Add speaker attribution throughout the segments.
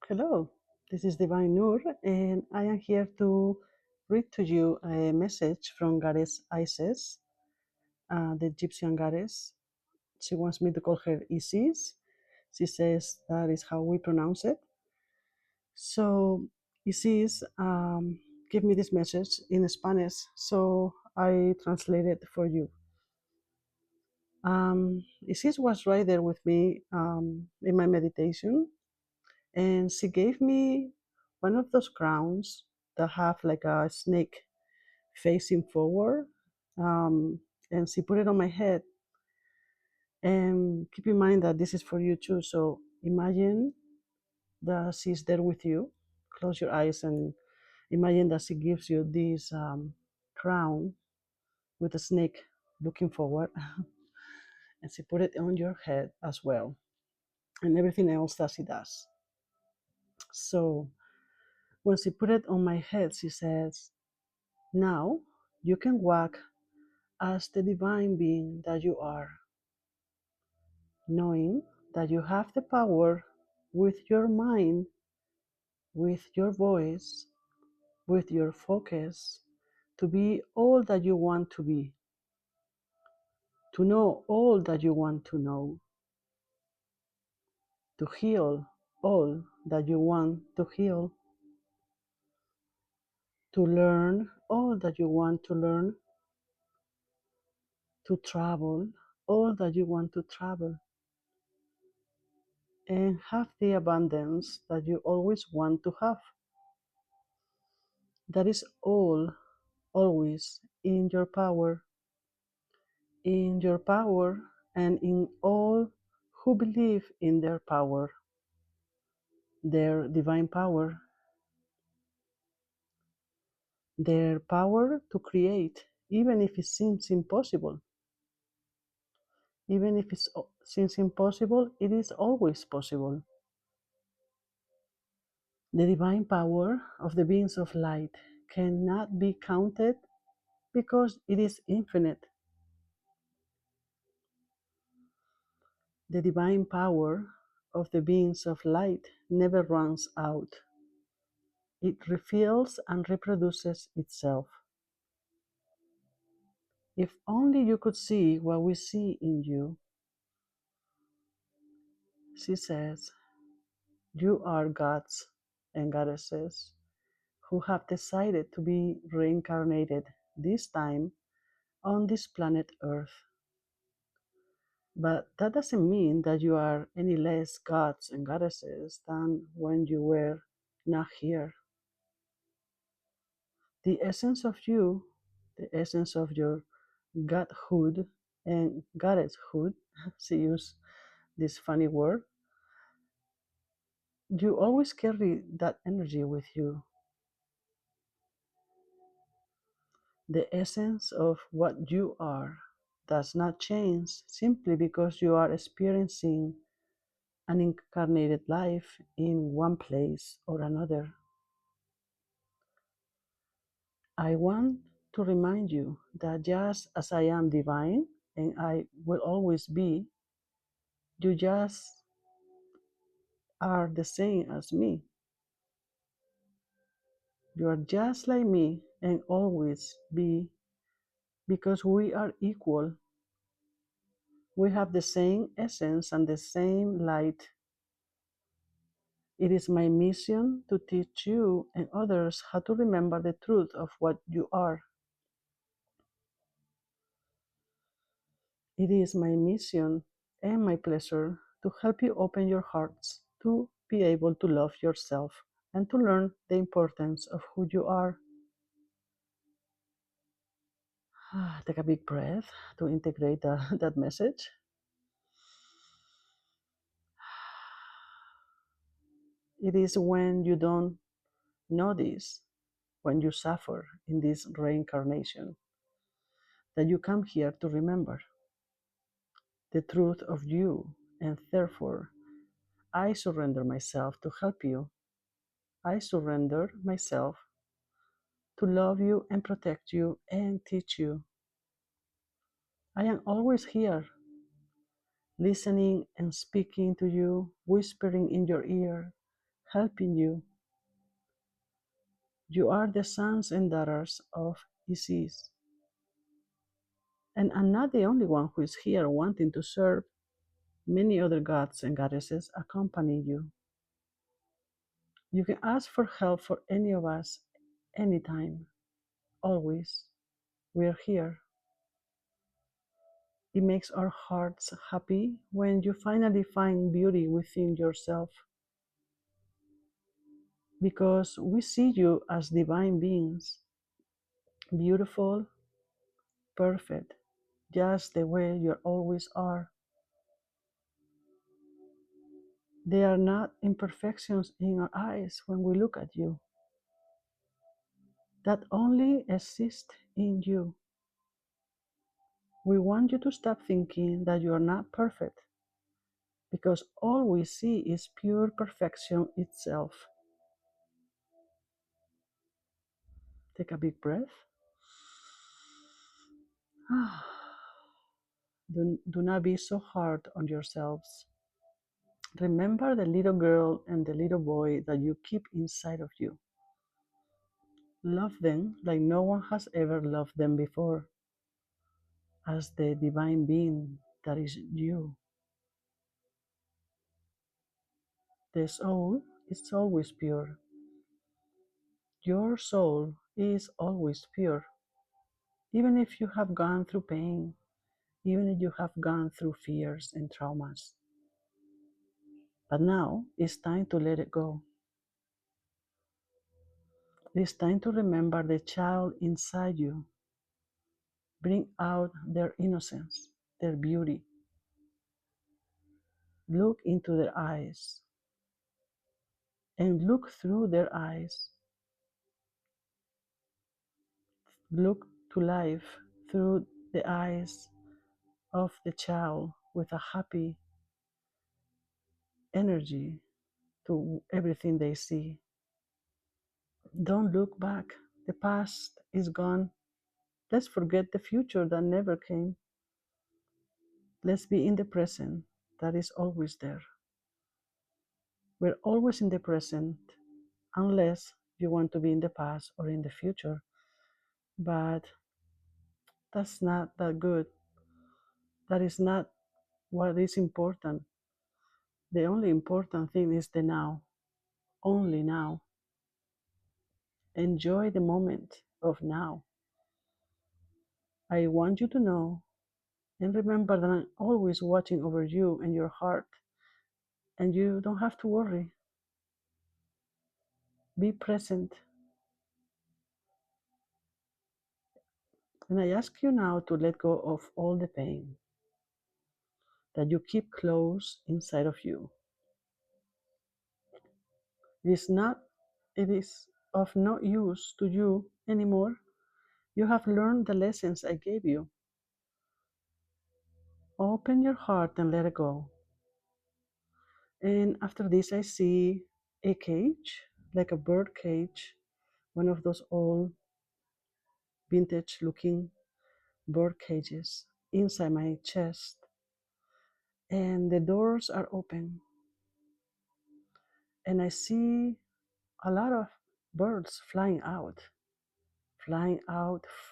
Speaker 1: Hello, this is Divine Noor, and I am here to read to you a message from Goddess Isis, the Egyptian goddess. She wants me to call her Isis. She says that is how we pronounce it. So, Isis gave me this message in Spanish, so I translate it for you. Isis was right there with me in my meditation, and she gave me one of those crowns that have like a snake facing forward, um, and she put it on my head. And keep in mind that this is for you too, so imagine that she's there with you. Close your eyes and imagine that she gives you this crown with a snake looking forward, and she put it on your head as well, and everything else that she does. So when she put it on my head, she says, now you can walk as the divine being that you are, knowing that you have the power with your mind, with your voice, with your focus, to be all that you want to be, to know all that you want to know, to heal all that you want to heal, to learn all that you want to learn, to travel all that you want to travel, and have the abundance that you always want to have. That is all always in your power, and in all who believe in their divine power, their power to create, even if it seems impossible. Even if it seems impossible, it is always possible. The divine power of the beings of light cannot be counted because it is infinite. The divine power of the beings of light never runs out. It refills and reproduces itself. If only you could see what we see in you, she says, you are gods and goddesses who have decided to be reincarnated this time on this planet Earth. But that doesn't mean that you are any less gods and goddesses than when you were not here. The essence of you, the essence of your godhood and goddesshood, she used this funny word, you always carry that energy with you. The essence of what you are does not change simply because you are experiencing an incarnated life in one place or another. I want to remind you that just as I am divine and I will always be, you just are the same as me. You are just like me and always be, because we are equal. We have the same essence and the same light. It is my mission to teach you and others how to remember the truth of what you are. It is my mission and my pleasure to help you open your hearts to be able to love yourself and to learn the importance of who you are. Take a big breath to integrate that message. It is when you don't know this, when you suffer in this reincarnation, that you come here to remember the truth of you, and therefore I surrender myself to help you. I surrender myself to love you and protect you and teach you. I am always here, listening and speaking to you, whispering in your ear, helping you. You are the sons and daughters of Isis. And I'm not the only one who is here wanting to serve. Many other gods and goddesses accompany you. You can ask for help for any of us, anytime, always. We're here. It makes our hearts happy when you finally find beauty within yourself, because we see you as divine beings, beautiful, perfect, just the way you always are. There are not imperfections in our eyes when we look at you, that only exist in you. We want you to stop thinking that you are not perfect, because all we see is pure perfection itself. Take a big breath. Do not be so hard on yourselves. Remember the little girl and the little boy that you keep inside of you. Love them like no one has ever loved them before, as the divine being that is you. The soul is always pure. Your soul is always pure. Even if you have gone through pain, even if you have gone through fears and traumas. But now it's time to let it go. It's time to remember the child inside you. Bring out their innocence, their beauty. Look into their eyes and look through their eyes. Look to life through the eyes of the child with a happy energy to everything they see. Don't look back. The past is gone. Let's forget the future that never came. Let's be in the present that is always there. We're always in the present, unless you want to be in the past or in the future. But that's not that good. That is not what is important. The only important thing is the now, only now. Enjoy the moment of now. I want you to know and remember that I'm always watching over you and your heart, and you don't have to worry. Be present. And I ask you now to let go of all the pain that you keep close inside of you. It is not, it is of no use to you anymore. You have learned the lessons I gave you. Open your heart and let it go. And after this, I see a cage, like a bird cage, one of those old vintage looking bird cages inside my chest. And the doors are open. And I see a lot of birds flying out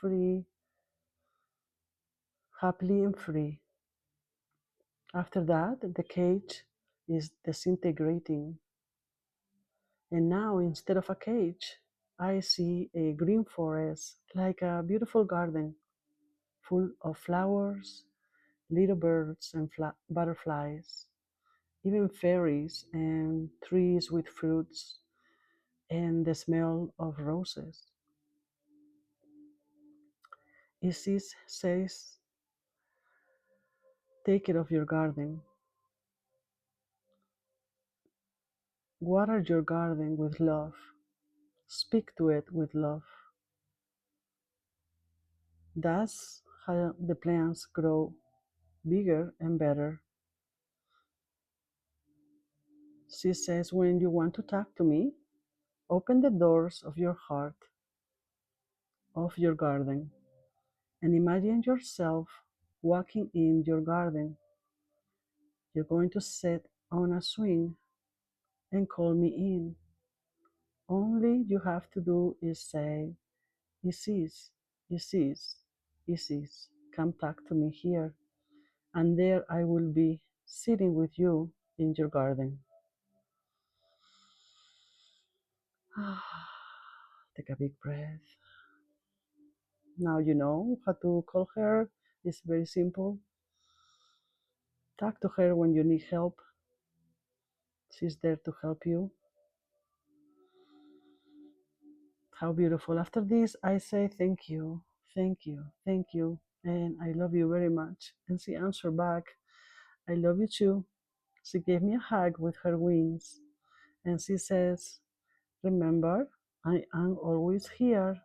Speaker 1: free, happily and free. After that, the cage is disintegrating. And now, instead of a cage, I see a green forest, like a beautiful garden full of flowers, little birds and butterflies, even fairies and trees with fruits, and the smell of roses. Isis says, take care of your garden. Water your garden with love. Speak to it with love. That's how the plants grow bigger and better. She says, when you want to talk to me, open the doors of your heart, of your garden, and imagine yourself walking in your garden. You're going to sit on a swing and call me in. Only you have to do is say, Isis, Isis, Isis, come talk to me here, and there I will be sitting with you in your garden. Take a big breath. Now you know how to call her. It's very simple. Talk to her when you need help. She's there to help you. How beautiful. After this, I say thank you, thank you, thank you, and I love you very much. And she answered back, I love you too. She gave me a hug with her wings, and she says, remember, I am always here.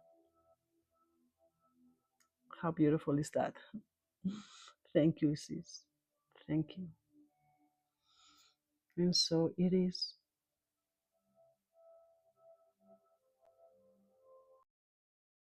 Speaker 1: How beautiful is that? Thank you, sis. Thank you. And so it is.